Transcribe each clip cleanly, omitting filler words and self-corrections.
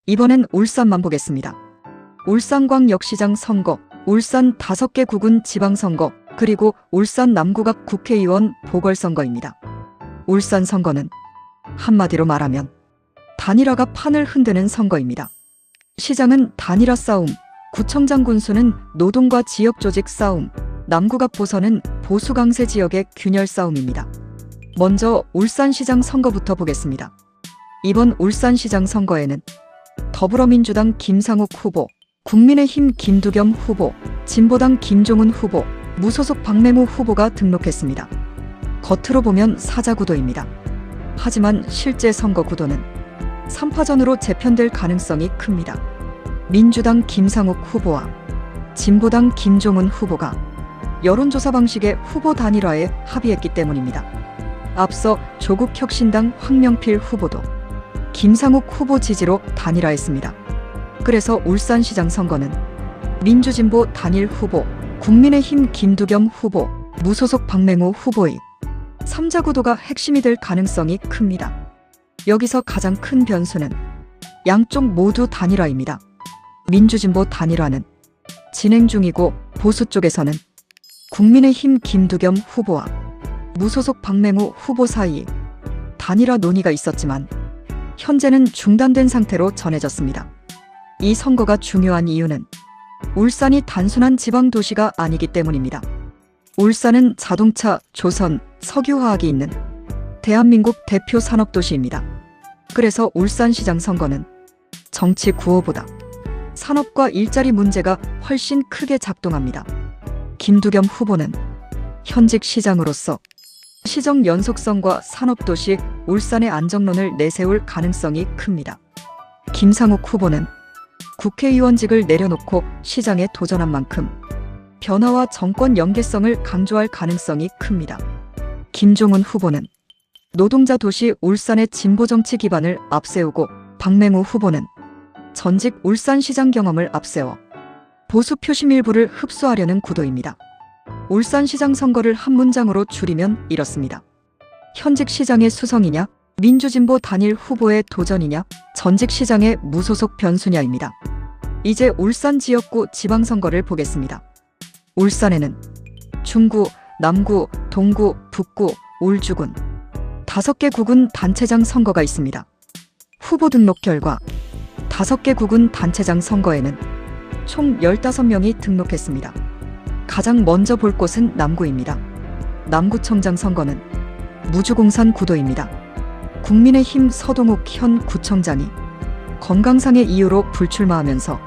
이번엔 울산만 보겠습니다. 울산광역시장 선거, 울산 5개 구군 지방선거, 그리고 울산 남구갑 국회의원 보궐선거입니다. 울산 선거는 한마디로 말하면 단일화가 판을 흔드는 선거입니다. 시장은 단일화 싸움, 구청장 군수는 노동과 지역조직 싸움, 남구갑 보선은 보수 강세 지역의 균열 싸움입니다. 먼저 울산시장 선거부터 보겠습니다. 이번 울산시장 선거에는 더불어민주당 김상욱 후보, 국민의힘 김두겸 후보, 진보당 김종훈 후보, 무소속 박맹우 후보가 등록했습니다. 겉으로 보면 사자구도입니다. 하지만 실제 선거 구도는 3파전으로 재편될 가능성이 큽니다. 민주당 김상욱 후보와 진보당 김종훈 후보가 여론조사 방식의 후보 단일화에 합의했기 때문입니다. 앞서 조국혁신당 황명필 후보도 김상욱 후보 지지로 단일화했습니다. 그래서 울산시장 선거는 민주진보 단일 후보, 국민의힘 김두겸 후보, 무소속 박맹우 후보의 3자 구도가 핵심이 될 가능성이 큽니다. 여기서 가장 큰 변수는 양쪽 모두 단일화입니다. 민주진보 단일화는 진행 중이고 보수 쪽에서는 국민의힘 김두겸 후보와 무소속 박맹우 후보 사이 단일화 논의가 있었지만 현재는 중단된 상태로 전해졌습니다. 이 선거가 중요한 이유는 울산이 단순한 지방 도시가 아니기 때문입니다. 울산은 자동차, 조선, 석유화학이 있는 대한민국 대표 산업도시입니다. 그래서 울산시장 선거는 정치 구호보다 산업과 일자리 문제가 훨씬 크게 작동합니다. 김두겸 후보는 현직 시장으로서 시정 연속성과 산업도시 울산의 안정론을 내세울 가능성이 큽니다. 김상욱 후보는 국회의원직을 내려놓고 시장에 도전한 만큼 변화와 정권 연계성을 강조할 가능성이 큽니다. 김종훈 후보는 노동자 도시 울산의 진보정치 기반을 앞세우고 박맹우 후보는 전직 울산시장 경험을 앞세워 보수 표심 일부를 흡수하려는 구도입니다. 울산시장 선거를 한 문장으로 줄이면 이렇습니다. 현직 시장의 수성이냐, 민주진보 단일 후보의 도전이냐, 전직 시장의 무소속 변수냐입니다. 이제 울산 지역구 지방선거를 보겠습니다. 울산에는 중구, 남구, 동구, 북구, 울주군 5개 구군 단체장 선거가 있습니다. 후보 등록 결과 5개 구군 단체장 선거에는 총 15명이 등록했습니다. 가장 먼저 볼 곳은 남구입니다. 남구청장 선거는 무주공산 구도입니다. 국민의힘 서동욱 현 구청장이 건강상의 이유로 불출마하면서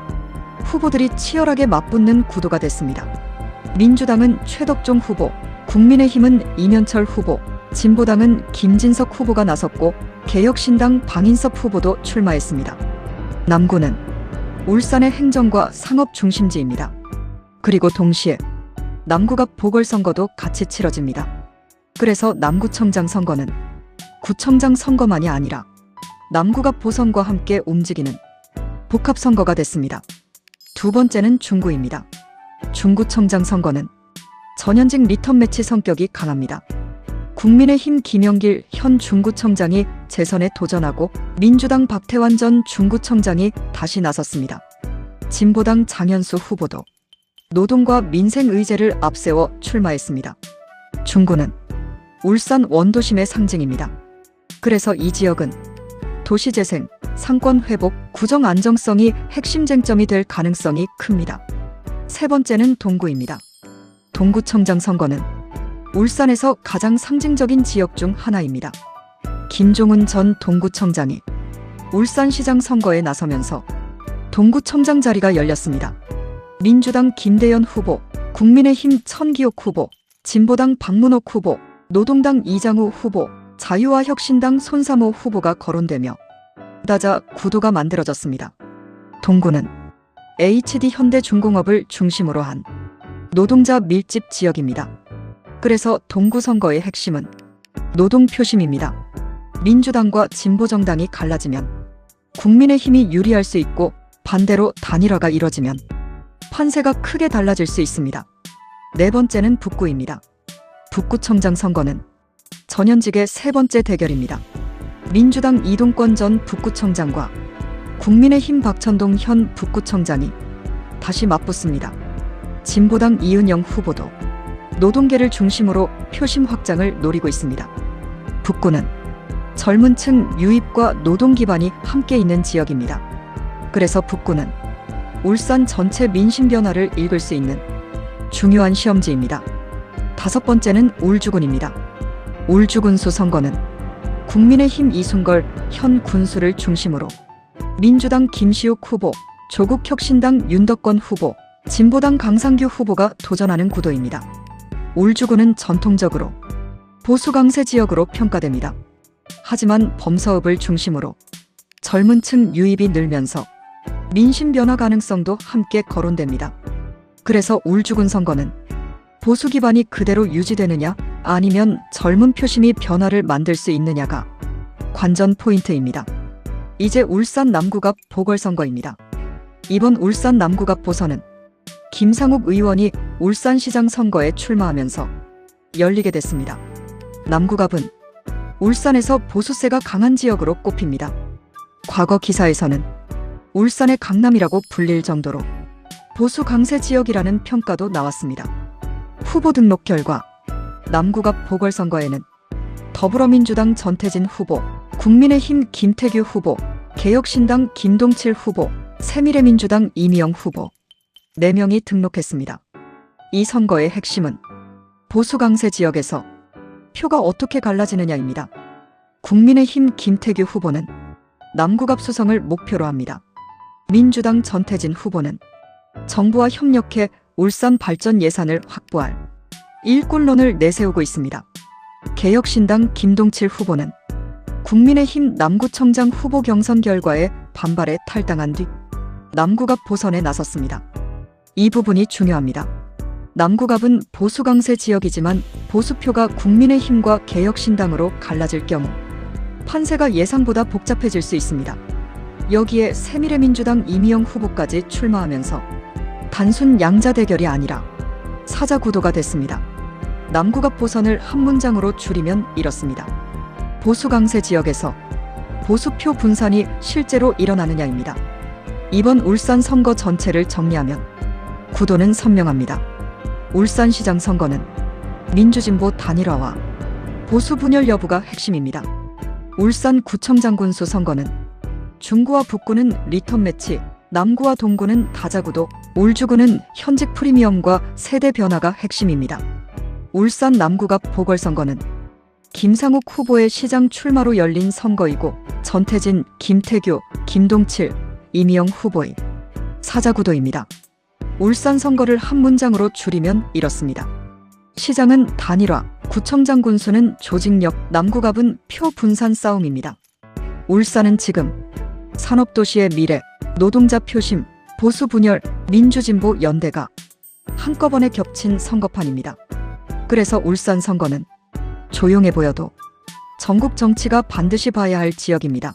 후보들이 치열하게 맞붙는 구도가 됐습니다. 민주당은 최덕종 후보, 국민의힘은 이면철 후보, 진보당은 김진석 후보가 나섰고 개혁신당 방인섭 후보도 출마했습니다. 남구는 울산의 행정과 상업 중심지입니다. 그리고 동시에 남구갑 보궐선거도 같이 치러집니다. 그래서 남구청장 선거는 구청장 선거만이 아니라 남구갑 보선과 함께 움직이는 복합선거가 됐습니다. 두 번째는 중구입니다. 중구청장 선거는 전현직 리턴 매치 성격이 강합니다. 국민의힘 김영길 현 중구청장이 재선에 도전하고 민주당 박태환 전 중구청장이 다시 나섰습니다. 진보당 장현수 후보도 노동과 민생의제를 앞세워 출마했습니다. 중구는 울산 원도심의 상징입니다. 그래서 이 지역은 도시재생, 상권회복, 구정 안정성이 핵심 쟁점이 될 가능성이 큽니다. 세 번째는 동구입니다. 동구청장 선거는 울산에서 가장 상징적인 지역 중 하나입니다. 김종훈 전 동구청장이 울산시장 선거에 나서면서 동구청장 자리가 열렸습니다. 민주당 김대연 후보, 국민의힘 천기옥 후보, 진보당 박문옥 후보, 노동당 이장우 후보, 자유와혁신당 손사모 후보가 거론되며 다자 구도가 만들어졌습니다. 동구는 HD-현대중공업을 중심으로 한 노동자 밀집 지역입니다. 그래서 동구 선거의 핵심은 노동 표심입니다. 민주당과 진보정당이 갈라지면 국민의힘이 유리할 수 있고 반대로 단일화가 이뤄지면 판세가 크게 달라질 수 있습니다. 네 번째는 북구입니다. 북구청장 선거는 전현직의 세 번째 대결입니다. 민주당 이동권 전 북구청장과 국민의힘 박천동 현 북구청장이 다시 맞붙습니다. 진보당 이은영 후보도 노동계를 중심으로 표심 확장을 노리고 있습니다. 북구는 젊은 층 유입과 노동 기반이 함께 있는 지역입니다. 그래서 북구는 울산 전체 민심 변화를 읽을 수 있는 중요한 시험지입니다. 다섯 번째는 울주군입니다. 울주군수 선거는 국민의힘 이순걸 현 군수를 중심으로 민주당 김시욱 후보, 조국혁신당 윤덕권 후보, 진보당 강상규 후보가 도전하는 구도입니다. 울주군은 전통적으로 보수 강세 지역으로 평가됩니다. 하지만 범서읍을 중심으로 젊은 층 유입이 늘면서 민심 변화 가능성도 함께 거론됩니다. 그래서 울주군 선거는 보수 기반이 그대로 유지되느냐 아니면 젊은 표심이 변화를 만들 수 있느냐가 관전 포인트입니다. 이제 울산 남구갑 보궐선거입니다. 이번 울산 남구갑 보선은 김상욱 의원이 울산시장 선거에 출마하면서 열리게 됐습니다. 남구갑은 울산에서 보수세가 강한 지역으로 꼽힙니다. 과거 기사에서는 울산의 강남이라고 불릴 정도로 보수 강세 지역이라는 평가도 나왔습니다. 후보 등록 결과 남구갑 보궐선거에는 더불어민주당 전태진 후보, 국민의힘 김태규 후보, 개혁신당 김동칠 후보, 새미래민주당 이미영 후보 4명이 등록했습니다. 이 선거의 핵심은 보수 강세 지역에서 표가 어떻게 갈라지느냐입니다. 국민의힘 김태규 후보는 남구갑 수성을 목표로 합니다. 민주당 전태진 후보는 정부와 협력해 울산 발전 예산을 확보할 일꾼론을 내세우고 있습니다. 개혁신당 김동칠 후보는 국민의힘 남구청장 후보 경선 결과에 반발해 탈당한 뒤 남구갑 보선에 나섰습니다. 이 부분이 중요합니다. 남구갑은 보수 강세 지역이지만 보수표가 국민의힘과 개혁신당으로 갈라질 경우 판세가 예상보다 복잡해질 수 있습니다. 여기에 새미래민주당 이미영 후보까지 출마하면서 단순 양자 대결이 아니라 사자 구도가 됐습니다. 남구갑 보선을 한 문장으로 줄이면 이렇습니다. 보수 강세 지역에서 보수표 분산이 실제로 일어나느냐입니다. 이번 울산 선거 전체를 정리하면 구도는 선명합니다. 울산시장 선거는 민주진보 단일화와 보수 분열 여부가 핵심입니다. 울산구청장 군수 선거는 중구와 북구는 리턴 매치, 남구와 동구는 다자구도, 울주구는 현직 프리미엄과 세대 변화가 핵심입니다. 울산 남구갑 보궐선거는 김상욱 후보의 시장 출마로 열린 선거이고 전태진, 김태규, 김동칠, 이미영 후보의 사자구도입니다. 울산 선거를 한 문장으로 줄이면 이렇습니다. 시장은 단일화, 구청장 군수는 조직력, 남구갑은 표 분산 싸움입니다. 울산은 지금 산업도시의 미래, 노동자 표심, 보수 분열, 민주진보 연대가 한꺼번에 겹친 선거판입니다. 그래서 울산 선거는 조용해 보여도 전국 정치가 반드시 봐야 할 지역입니다.